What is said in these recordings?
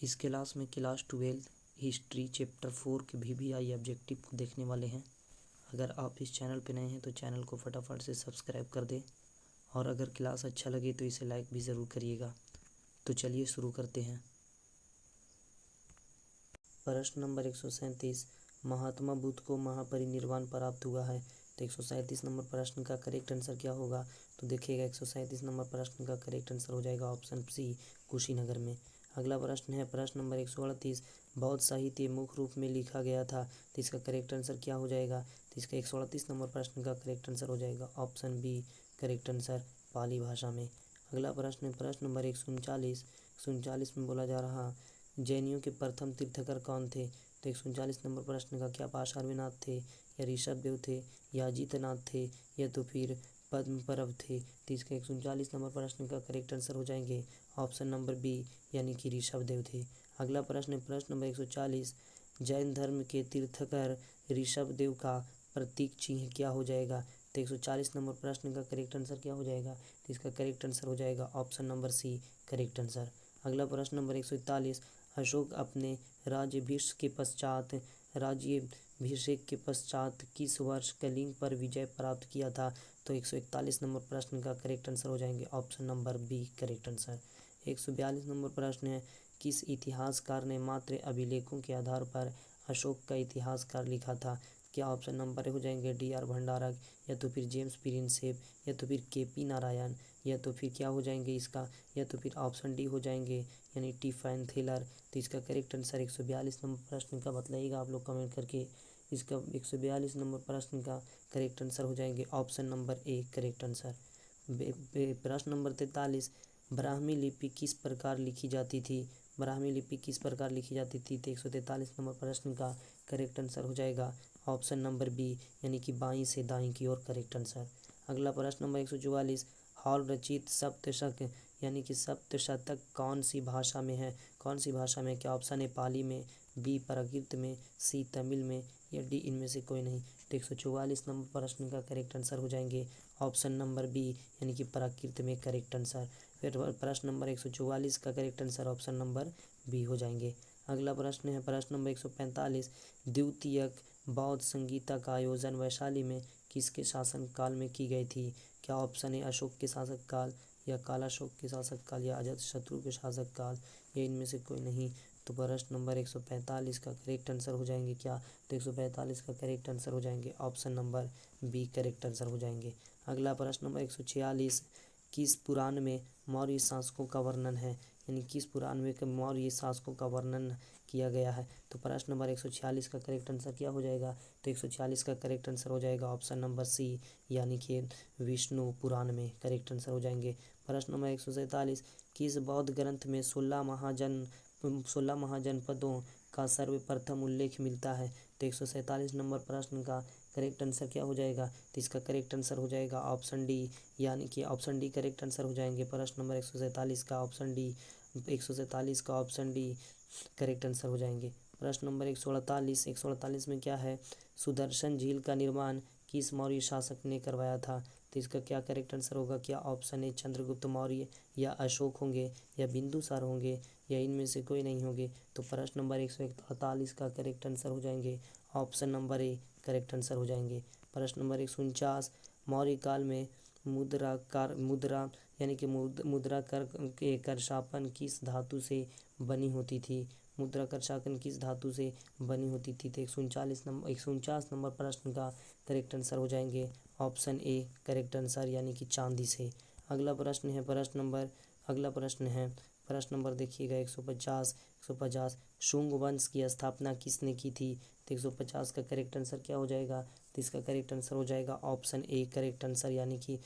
इस क्लास में class 12 history chapter 4 के VVI ऑब्जेक्टिव को देखने वाले हैं। अगर आप इस चैनल पर नए हैं तो चैनल को फटाफट से सब्सक्राइब कर दें और अगर क्लास अच्छा लगे तो इसे लाइक भी ज़रूर करिएगा। तो चलिए शुरू करते हैं। प्रश्न नंबर 137, महात्मा बुद्ध को महापरिनिर्वाण प्राप्त हुआ है। तो 137 नंबर प्रश्न का करेक्ट आंसर क्या होगा? तो देखिएगा 137 नंबर प्रश्न का करेक्ट आंसर हो जाएगा ऑप्शन सी, कुशीनगर में। अगला प्रश्न है प्रश्न नंबर 138, बौद्ध साहित्य मुख्य रूप में लिखा गया था। तो इसका करेक्ट आंसर क्या हो जाएगा? तो इसका 138 नंबर प्रश्न का करेक्ट आंसर हो जाएगा ऑप्शन बी, करेक्ट आंसर पाली भाषा में। अगला प्रश्न है प्रश्न नंबर 139 में बोला जा रहा जैनियों के प्रथम तीर्थकर कौन थे? तो 139 नंबर प्रश्न का क्या पार्श्वनाथ थे या ऋषभदेव थे या अजितनाथ थे या तो फिर पद्मपरव थे? तो इसका 139 नंबर प्रश्न का करेक्ट आंसर हो जाएंगे ऑप्शन नंबर बी, यानी कि ऋषभदेव थे। अगला प्रश्न है प्रश्न नंबर 140, जैन धर्म के तीर्थकर ऋषभदेव का प्रतीक चिन्ह क्या हो जाएगा? तो 140 नंबर प्रश्न का करेक्ट आंसर क्या हो जाएगा? तो इसका करेक्ट आंसर हो जाएगा option number C, correct answer. अगला प्रश्न नंबर 141, अशोक अपने राज्याभिषेक के पश्चात किस वर्ष कलिंग पर विजय प्राप्त किया था? तो 141 नंबर प्रश्न का करेक्ट आंसर हो जाएंगे option number B, correct answer. 142 number प्रश्न है किस इतिहासकार ने मात्र अभिलेखों के आधार पर अशोक का इतिहासकार लिखा था? क्या ऑप्शन नंबर हो जाएंगे DR भंडारक या तो फिर जेम्स प्रिंसेप या तो फिर KP नारायण या तो फिर क्या हो जाएंगे इसका, या तो फिर ऑप्शन डी हो जाएंगे यानी टिफाइन थेलर। तो इसका करेक्ट आंसर 142 नंबर प्रश्न का बतलाइएगा आप लोग कमेंट करके। इसका 142 नंबर प्रश्न का करेक्ट आंसर हो जाएंगे option number A, correct answer. प्रश्न नंबर 43, ब्राह्मी लिपि किस प्रकार लिखी जाती थी? ब्राह्मी लिपि किस प्रकार लिखी जाती थी? तो 143 नंबर प्रश्न का करेक्ट आंसर हो जाएगा ऑप्शन नंबर बी, यानी कि बाईं से दाईं की ओर, करेक्ट आंसर। अगला प्रश्न नंबर 144, हॉल रचित सप्तशक यानी कि सप्तशतक कौन सी भाषा में है? कौन सी भाषा में? क्या ऑप्शन है पाली में, बी प्राकृत में, सी तमिल में या डी इनमें से कोई नहीं? तो 144 नंबर प्रश्न का करेक्ट आंसर हो जाएंगे ऑप्शन नंबर बी, यानी कि प्राकृत में, करेक्ट आंसर। फिर प्रश्न नंबर 144 का correct answer option number B हो जाएंगे। अगला प्रश्न है प्रश्न नंबर 145, द्वितीयक बौद्ध संगीता का आयोजन वैशाली में किसके शासन काल में की गई थी? क्या ऑप्शन है अशोक के शासक काल या कालाशोक के शासक काल या अजातशत्रु के शासक काल या इनमें से कोई नहीं? तो प्रश्न नंबर 145 का करेक्ट आंसर हो जाएंगे क्या? तो 145 का करेक्ट आंसर हो जाएंगे option number B, correct answer हो जाएंगे। अगला प्रश्न नंबर 146, किस पुराण में मौर्य शासकों का वर्णन है? यानी किस पुराण में मौर्य शासकों का वर्णन किया गया है? तो प्रश्न नंबर 146 का करेक्ट आंसर क्या हो जाएगा? तो 146 का करेक्ट आंसर हो जाएगा ऑप्शन नंबर सी, यानी कि विष्णु पुराण में, करेक्ट आंसर हो जाएंगे। प्रश्न नंबर 147, किस बौद्ध ग्रंथ में 16 महाजनपदों का सर्वप्रथम उल्लेख मिलता है? तो 147 नंबर प्रश्न का करेक्ट आंसर क्या हो जाएगा? तो इसका करेक्ट आंसर हो जाएगा ऑप्शन डी, यानी कि ऑप्शन डी करेक्ट आंसर हो जाएंगे। प्रश्न नंबर 147 का ऑप्शन डी, 147 का ऑप्शन डी करेक्ट आंसर हो जाएंगे। प्रश्न नंबर 148 में क्या है, सुदर्शन झील का निर्माण किस मौर्य शासक ने करवाया था? तो इसका क्या करेक्ट आंसर होगा? क्या ऑप्शन है चंद्रगुप्त मौर्य या अशोक होंगे या बिंदुसार होंगे या इनमें से कोई नहीं होंगे? तो प्रश्न नंबर 148 का करेक्ट आंसर हो जाएंगे option number A, correct answer हो जाएंगे। प्रश्न नंबर 149, मौर्य काल में मुद्रा यानी कि मुद्रा कर के करशापन किस धातु से बनी होती थी? मुद्रा करशापन किस धातु से बनी होती थी? तो 149 नंबर प्रश्न का करेक्ट आंसर हो जाएंगे ऑप्शन ए, करेक्ट आंसर, यानी कि चांदी से। अगला प्रश्न है प्रश्न नंबर देखिएगा 150, शुंग वंश की स्थापना किसने की थी? तो 150 का करेक्ट आंसर क्या हो जाएगा? तो इसका करेक्ट आंसर हो जाएगा ऑप्शन ए, करेक्ट आंसर, यानी कि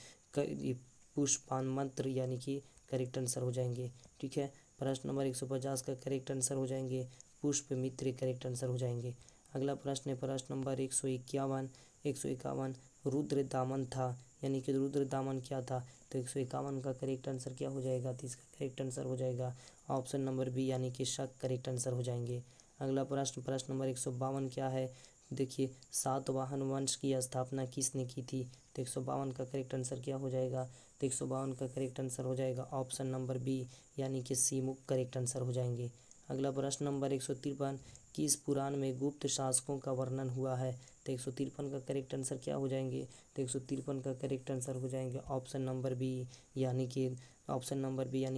पुष्पान, यानी कि करेक्ट आंसर हो जाएंगे। ठीक है, प्रश्न नंबर 150 का करेक्ट आंसर हो जाएंगे पुष्पमित्र, करेक्ट आंसर हो जाएंगे। अगला प्रश्न है प्रश्न नंबर 151, रुद्र दामन था, यानी कि रुद्र दामन क्या था? तो 151 का करेक्ट आंसर क्या हो जाएगा? तो इसका करेक्ट आंसर हो जाएगा ऑप्शन नंबर बी, यानी कि शक, करेक्ट आंसर हो जाएंगे। अगला प्रश्न नंबर 152 क्या है, देखिए, सातवाहन वंश की स्थापना किसने की थी? तो 152 का करेक्ट आंसर क्या हो जाएगा? तो 152 का करेक्ट आंसर हो जाएगा ऑप्शन नंबर बी, यानी कि सीमुख, करेक्ट आंसर हो जाएंगे। अगला प्रश्न नंबर 153, किस पुराण में गुप्त शासकों का वर्णन हुआ है? तो 153 का करेक्ट आंसर क्या हो जाएंगे? तो 153 का करेक्ट आंसर हो जाएंगे ऑप्शन नंबर बी, यानी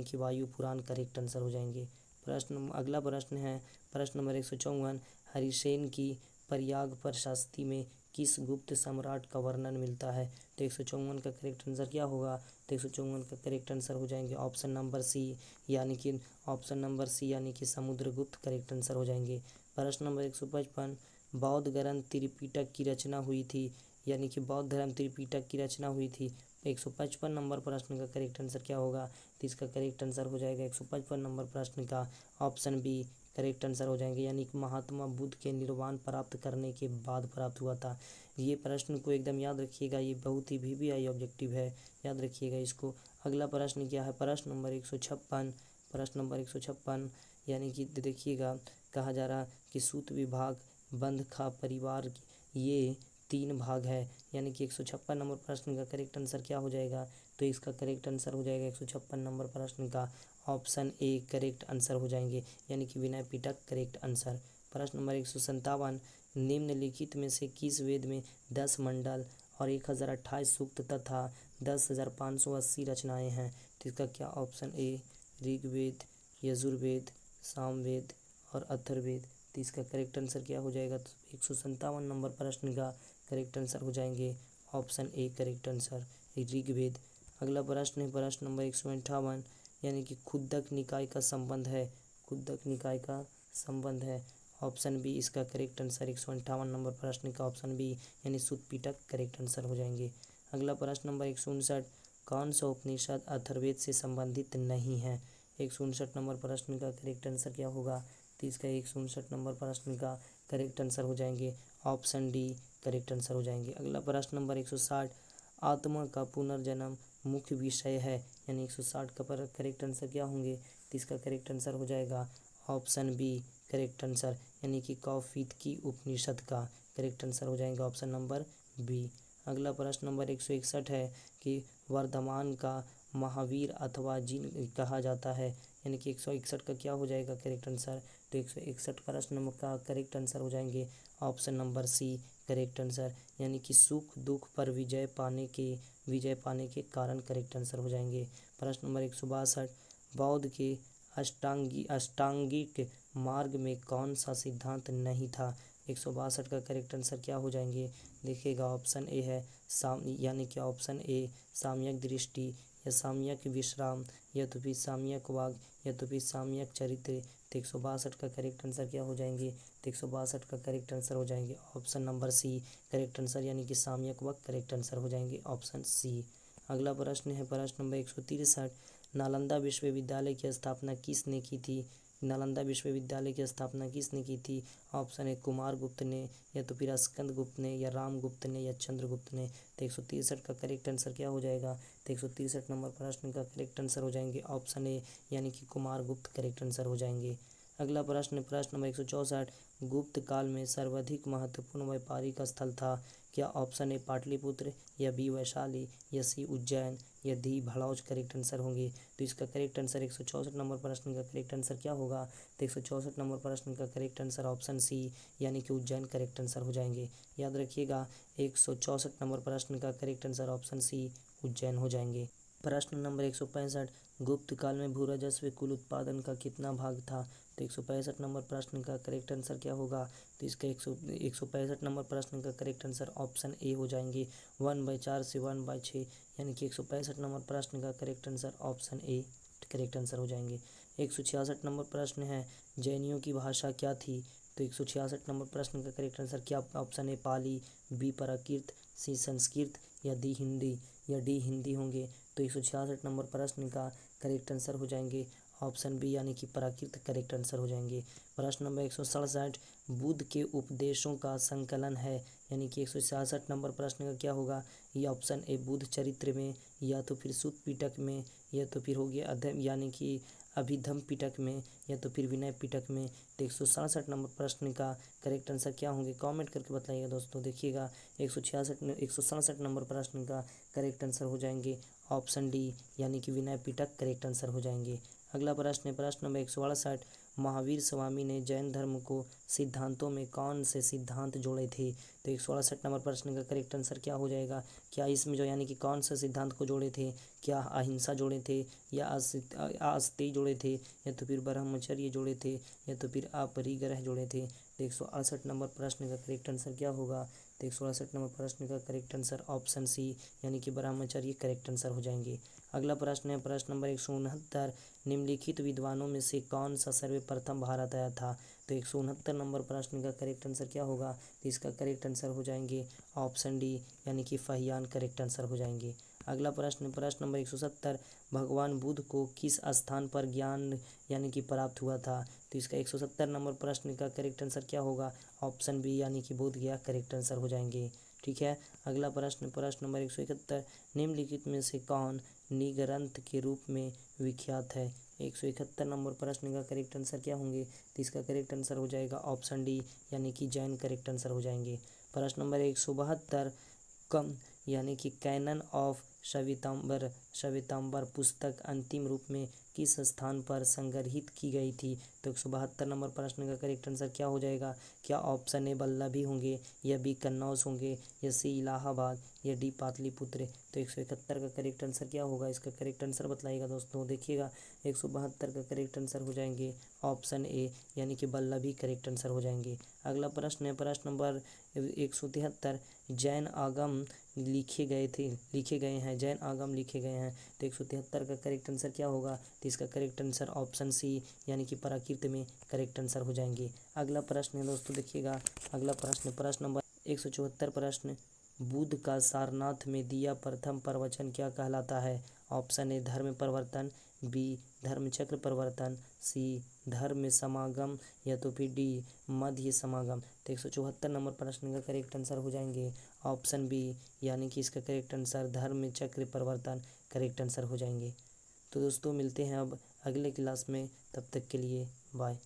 कि वायु पुराण करेक्ट आंसर हो जाएंगे। अगला प्रश्न है प्रश्न नंबर 154, हरिसेन की प्रयाग प्रशस्ति में किस गुप्त सम्राट का वर्णन मिलता है? तो 154 का करेक्ट आंसर क्या होगा? तो 154 का करेक्ट आंसर हो जाएंगे ऑप्शन नंबर सी, यानी कि समुद्रगुप्त करेक्ट आंसर हो जाएंगे। प्रश्न नंबर 155, बौद्ध ग्रंथ त्रिपिटक की रचना हुई थी, यानी कि बौद्ध धर्म त्रिपिटक की रचना हुई थी। 155 नंबर प्रश्न का करेक्ट आंसर क्या होगा? तो इसका करेक्ट आंसर हो जाएगा 155 नंबर प्रश्न का ऑप्शन बी करेक्ट आंसर हो जाएंगे, यानी कि महात्मा बुद्ध के निर्वाण प्राप्त करने के बाद प्राप्त हुआ था। ये प्रश्न को एकदम याद रखिएगा, ये बहुत ही VVI ऑब्जेक्टिव है, याद रखिएगा इसको। अगला प्रश्न क्या है? प्रश्न नंबर 156, यानी कि देखिएगा, कहा जा रहा कि सूत विभाग, बंध खा परिवार ये 3 भाग है, यानी कि 156 नंबर प्रश्न का करेक्ट आंसर क्या हो जाएगा? तो इसका करेक्ट आंसर हो जाएगा 156 नंबर प्रश्न का ऑप्शन ए करेक्ट आंसर हो जाएंगे, यानी कि विनय पिटक करेक्ट आंसर। प्रश्न नंबर 157, निम्नलिखित में से किस वेद में 10 मंडल और 1028 सूक्त तथा 10,580 रचनाएं हैं? तो इसका क्या ऑप्शन ए ऋग्वेद, यजुर्वेद, सामवेद और अथर्ववेद। तो इसका करेक्ट आंसर क्या हो जाएगा? तो 157 नंबर प्रश्न का करेक्ट आंसर हो जाएंगे option A correct answer Rigveda. अगला प्रश्न है प्रश्न नंबर 158, यानी कि खुद्दक निकाय का संबंध है ऑप्शन बी इसका करेक्ट आंसर 158 नंबर प्रश्न का ऑप्शन बी, यानी सूत पिटक करेक्ट आंसर हो जाएंगे। अगला प्रश्न नंबर 159, कौन सा उपनिषद अथर्ववेद से संबंधित नहीं है? 159 नंबर प्रश्न का करेक्ट आंसर क्या होगा? तो इसका 159 नंबर प्रश्न का करेक्ट आंसर हो जाएंगे ऑप्शन डी करेक्ट आंसर हो जाएंगे। अगला प्रश्न नंबर 160, आत्मा का पुनर्जन्म मुख्य विषय है, यानी 160 का करेक्ट आंसर क्या होंगे? तो इसका करेक्ट आंसर हो जाएगा ऑप्शन बी करेक्ट आंसर, यानी कि कौफितकी उपनिषद का करेक्ट आंसर हो जाएगा ऑप्शन नंबर बी। अगला प्रश्न नंबर 161 है कि वर्धमान का महावीर अथवा जिन कहा जाता है, यानी कि 161 का क्या हो जाएगा करेक्ट आंसर? तो 161 प्रश्न नंबर का करेक्ट आंसर हो जाएंगे option number C correct answer, यानी कि सुख दुख पर विजय पाने के कारण करेक्ट आंसर हो जाएंगे। प्रश्न नंबर 162, बौद्ध के अष्टांगिक मार्ग में कौन सा सिद्धांत नहीं था? 162 का करेक्ट आंसर क्या हो जाएंगे? देखिएगा ऑप्शन ए है यानी कि ऑप्शन ए साम्यक दृष्टि या साम्यक विश्राम या तो फिर साम्यक वाग या तो फिर साम्यक चरित्र। तो 162 का करेक्ट आंसर क्या हो जाएंगे? तो 162 का करेक्ट आंसर हो जाएंगे option number C correct answer, यानी कि साम्यक वाग करेक्ट आंसर हो जाएंगे ऑप्शन सी। अगला प्रश्न है प्रश्न नंबर 163, नालंदा विश्वविद्यालय की स्थापना किसने की थी? नालंदा विश्वविद्यालय की स्थापना किसने की थी? ऑप्शन ए कुमार गुप्त ने या तो फिर स्कंद गुप्त ने या राम गुप्त ने या चंद्रगुप्त ने। तो 163 का करेक्ट आंसर क्या हो जाएगा? तो 163 नंबर प्रश्न का करेक्ट आंसर हो जाएंगे ऑप्शन ए, यानी कि कुमार गुप्त करेक्ट आंसर हो जाएंगे। अगला प्रश्न नंबर 164, गुप्त काल में सर्वाधिक महत्वपूर्ण व्यापारिक स्थल था? क्या ऑप्शन ए पाटलिपुत्र या बी वैशाली या सी उज्जैन या डी भड़ौज करेक्ट आंसर होंगे? तो इसका करेक्ट आंसर 164 नंबर प्रश्न का करेक्ट आंसर क्या होगा? तो 164 नंबर प्रश्न का करेक्ट आंसर ऑप्शन सी, यानी कि उज्जैन करेक्ट आंसर हो जाएंगे। याद रखिएगा 164 नंबर प्रश्न का correct answer option C Ujjain हो जाएंगे। प्रश्न नंबर 165, गुप्त काल में भू राजस्व कुल उत्पादन का कितना भाग था? तो 165 नंबर प्रश्न का करेक्ट आंसर क्या होगा? तो इसका 165 नंबर प्रश्न का करेक्ट आंसर ऑप्शन ए हो जाएंगे 1/4 से 1/6, यानी कि 165 नंबर प्रश्न का correct answer option A correct answer हो जाएंगे। 166 नंबर प्रश्न है जैनियों की भाषा क्या थी? तो 166 नंबर प्रश्न का करेक्ट आंसर क्या? ऑप्शन ए पाली, बी प्राकृत, सी संस्कृत या डी हिंदी होंगे। तो 166 नंबर प्रश्न का करेक्ट आंसर हो जाएंगे ऑप्शन बी, यानी कि प्राकृत करेक्ट आंसर हो जाएंगे। प्रश्न नंबर 167, बुद्ध के उपदेशों का संकलन है, यानी कि 166 नंबर प्रश्न का क्या होगा? ये ऑप्शन ए बुद्ध चरित्र में या तो फिर सूत पिटक में या तो फिर हो गया अध्ययन यानी कि अभिधम पिटक में या तो फिर विनय पिटक में। तो 167 नंबर प्रश्न का करेक्ट आंसर क्या होंगे? कमेंट करके बताइएगा दोस्तों। देखिएगा 167 नंबर प्रश्न का करेक्ट आंसर हो जाएंगे ऑप्शन डी, यानी कि विनय पिटक करेक्ट आंसर हो जाएंगे। अगला प्रश्न है प्रश्न नंबर 168, महावीर स्वामी ने जैन धर्म को सिद्धांतों में कौन से सिद्धांत जोड़े थे? तो 168 नंबर प्रश्न का करेक्ट आंसर क्या हो जाएगा? क्या इसमें जो यानी कि कौन से सिद्धांत को जोड़े थे? क्या अहिंसा जोड़े थे, या आस्ते जोड़े थे, या तो फिर ब्रह्मचर्य जोड़े थे, या तो फिर अपरिग्रह जोड़े थे? तो 168 नंबर प्रश्न का करेक्ट आंसर क्या होगा? तो 168 नंबर प्रश्न का करेक्ट आंसर ऑप्शन सी यानी कि ब्रह्मचर्य करेक्ट आंसर हो जाएंगे। अगला प्रश्न है प्रश्न नंबर 169, निम्नलिखित विद्वानों में से कौन सा सर्वप्रथम भारत आया था? तो 169 नंबर प्रश्न का करेक्ट आंसर क्या होगा? तो इसका करेक्ट आंसर हो जाएंगे ऑप्शन डी यानी कि फहियान करेक्ट आंसर हो जाएंगे। अगला प्रश्न प्रश्न नंबर 170, भगवान बुद्ध को किस स्थान पर ज्ञान यानी कि प्राप्त हुआ था? तो इसका 170 नंबर प्रश्न का करेक्ट आंसर क्या होगा? ऑप्शन बी यानी कि बोध गया करेक्ट आंसर हो जाएंगे। ठीक है। अगला प्रश्न प्रश्न नंबर 171, निम्नलिखित में से कौन निगरंत के रूप में विख्यात है? 171 नंबर प्रश्न का करेक्ट आंसर क्या होंगे? तो इसका करेक्ट आंसर हो जाएगा ऑप्शन डी यानी कि जैन करेक्ट आंसर हो जाएंगे। प्रश्न नंबर 172, कम यानी कि कैनन ऑफ श्वेतांबर पुस्तक अंतिम रूप में किस स्थान पर संग्रहित की गई थी? तो 172 नंबर प्रश्न का करेक्ट आंसर क्या हो जाएगा? क्या ऑप्शन ए वल्लभी होंगे, या बी कन्नौज होंगे, या सी इलाहाबाद, या डी पाटलिपुत्र? तो 171 का करेक्ट आंसर क्या होगा? इसका करेक्ट आंसर बताइएगा दोस्तों। देखिएगा 172 का करेक्ट आंसर हो जाएंगे ऑप्शन ए यानी कि वल्लभी करेक्ट आंसर हो जाएंगे। अगला प्रश्न है प्रश्न नंबर 173, जैन आगम लिखे गए हैं, जैन आगम लिखे गए हैं। तो 173 का करेक्ट आंसर क्या होगा? तो इसका करेक्ट आंसर ऑप्शन सी यानी कि प्राकृत में करेक्ट आंसर हो जाएंगे। अगला प्रश्न है दोस्तों देखिएगा, अगला प्रश्न प्रश्न नंबर 174 प्रश्न, बुद्ध का सारनाथ में दिया प्रथम प्रवचन क्या कहलाता है? ऑप्शन ए धर्म परिवर्तन, बी धर्मचक्र परिवर्तन, सी धर्म समागम, या तो फिर डी मध्य समागम? तो 174 नंबर प्रश्न का करेक्ट आंसर हो जाएंगे ऑप्शन बी यानी कि इसका करेक्ट आंसर धर्म चक्र परिवर्तन करेक्ट आंसर हो जाएंगे। तो दोस्तों मिलते हैं अब अगले क्लास में, तब तक के लिए बाय।